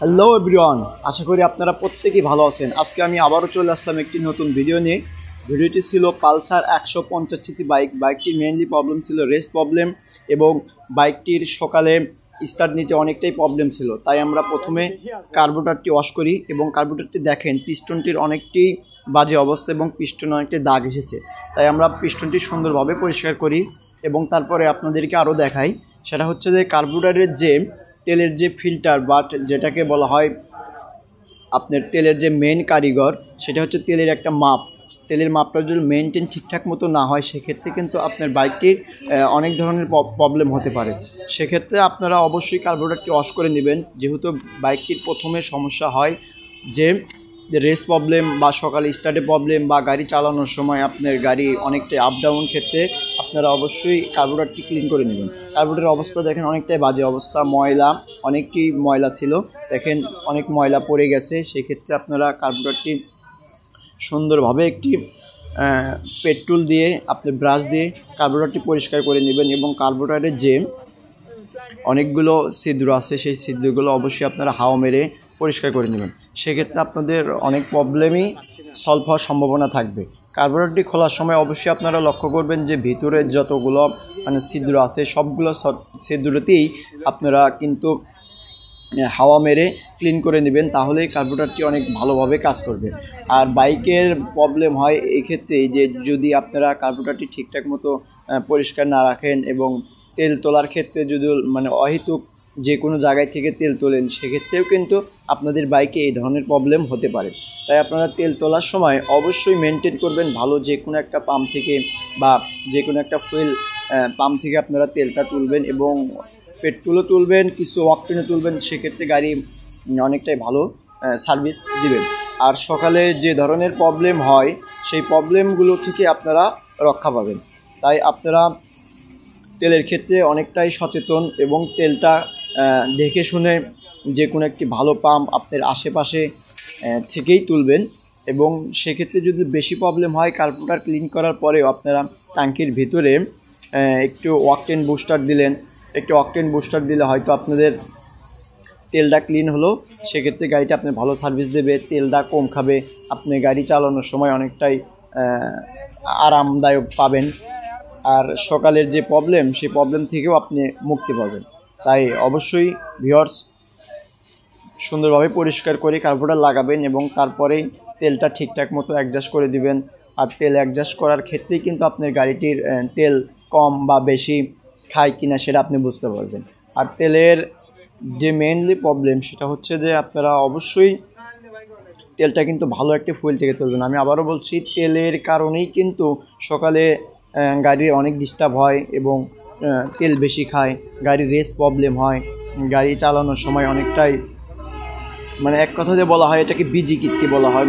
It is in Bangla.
হ্যালো এভরিওয়ান, আশা করি আপনারা প্রত্যেকেই ভালো আছেন। আজকে আমি আবারও চলে আসলাম একটি নতুন ভিডিও নিয়ে। ভিডিওটি ছিল পালসার 150 সিসি বাইকটির মেইনলি প্রবলেম ছিল রেস প্রবলেম, এবং বাইকটির সকালে স্টার্ট নিতে অনেকটাই প্রবলেম ছিল। তাই আমরা প্রথমে কার্বোরেটরটি ওয়াশ করি, এবং কার্বোরেটরটি দেখেন পিস্টনটির অনেকটি বাজে অবস্থা এবং পিস্টনে অনেকটাই দাগ এসেছে। তাই আমরা পিস্টনটি সুন্দরভাবে পরিষ্কার করি, এবং তারপরে আপনাদেরকে আরও দেখাই। সেটা হচ্ছে যে কার্বোরেটরের যে তেলের যে ফিল্টার বা যেটাকে বলা হয় আপনার তেলের যে মেন কারিগর, সেটা হচ্ছে তেলের একটা মাপ। তেলের মাপটা যদি মেনটেন ঠিকঠাক মতো না হয়, সেক্ষেত্রে কিন্তু আপনার বাইকটির অনেক ধরনের প্রবলেম হতে পারে। সেক্ষেত্রে আপনারা অবশ্যই কার্বোরেটরটি ওয়াশ করে নেবেন, যেহেতু বাইকটির প্রথমে সমস্যা হয় যে রেস প্রবলেম বা সকালে স্টার্টে প্রবলেম বা গাড়ি চালানোর সময় আপনার গাড়ি অনেকটাই আপ ডাউন ক্ষেত্রে আপনারা অবশ্যই কার্বোরেটরটি ক্লিন করে নেবেন। কার্বোরেটরের অবস্থা দেখেন অনেকটাই বাজে অবস্থা, ময়লা, অনেকটি ময়লা ছিল, দেখেন অনেক ময়লা পড়ে গেছে। সেক্ষেত্রে আপনারা কার্বোরেটরটি সুন্দরভাবে একটি পেট্রোল দিয়ে আপনি ব্রাশ দিয়ে কার্বোরেটরটি পরিষ্কার করে নেবেন, এবং কার্বোরেটরের যে অনেকগুলো ছিদ্র আছে সেই ছিদ্রগুলো অবশ্যই আপনারা হাওয়া মেরে পরিষ্কার করে নেবেন। সেক্ষেত্রে আপনাদের অনেক প্রবলেমই সলভ হওয়ার সম্ভাবনা থাকবে। কার্বোরেটরটি খোলার সময় অবশ্যই আপনারা লক্ষ্য করবেন যে ভিতরে যতগুলো ছিদ্র আছে সবগুলো ছিদ্রতেই আপনারা কিন্তু হাওয়া মেরে ক্লিন করে নেবেন, তাহলেই কার্বোরেটরটি অনেক ভালোভাবে কাজ করবে। আর বাইকের প্রবলেম হয় এই ক্ষেত্রেই যে যদি আপনারা কার্বোরেটরটি ঠিকঠাক মতো পরিষ্কার না রাখেন, এবং তেল তোলার ক্ষেত্রে যদি অহেতুক যে কোনো জায়গায় থেকে তেল তোলেন, সেক্ষেত্রেও কিন্তু আপনাদের বাইকে এই ধরনের প্রবলেম হতে পারে। তাই আপনারা তেল তোলার সময় অবশ্যই মেনটেন করবেন ভালো যে কোনো একটা পাম্প থেকে বা যে কোনো একটা ফুয়েল পাম্প থেকে আপনারা তেলটা তুলবেন, এবং পেট্রোলও তুলবেন, কিছু অকটেনও তুলবেন। সেক্ষেত্রে গাড়ি অনেকটাই ভালো সার্ভিস দিবেন। আর সকালে যে ধরনের প্রবলেম হয় সেই প্রবলেমগুলো থেকে আপনারা রক্ষা পাবেন। তাই আপনারা তেলের ক্ষেত্রে অনেকটাই সচেতন, এবং তেলটা দেখে শুনে যে কোনো একটি ভালো পাম্প আপনার আশেপাশে থেকেই তুলবেন। এবং সেক্ষেত্রে যদি বেশি প্রবলেম হয়, কার্বোরেটর ক্লিন করার পরেও আপনারা ট্যাঙ্কির ভিতরে একটু অকটেন বুস্টার দিলেন। একটু অকটেন বুস্টার দিলে হয়তো আপনাদের তেলটা ক্লিন হলো, সেক্ষেত্রে গাড়িটা আপনি ভালো সার্ভিস দেবে, তেলটা কম খাবে, আপনি গাড়ি চালানোর সময় অনেকটাই আরামদায়ক পাবেন। আর সকালের যে প্রবলেম সেই প্রবলেম থেকেও আপনি মুক্তি পাবেন। তাই অবশ্যই ভিউয়ার্স সুন্দরভাবে পরিষ্কার করে কার্বোরেটর লাগাবেন, এবং তারপরেই তেলটা ঠিকঠাক মতো অ্যাডজাস্ট করে দিবেন। আর তেল অ্যাডজাস্ট করার ক্ষেত্রেই কিন্তু আপনার গাড়িটির তেল কম বা বেশি খায় কিনা সেটা আপনি বুঝতে পারবেন। আর তেলের যে মেইনলি প্রবলেম সেটা হচ্ছে যে আপনারা অবশ্যই তেলটা কিন্তু ভালো একটা ফুয়েল থেকে তুলবেন। আমি আবারও বলছি, তেলের কারণেই কিন্তু সকালে গাড়ির অনেক ডিস্টার্ব হয়, এবং তেল বেশি খায়, গাড়ির রেস প্রবলেম হয়, গাড়ি চালানোর সময় অনেকটাই এক কথাতে বলা হয় এটাকে বিজিকিত্তি বলা হয়।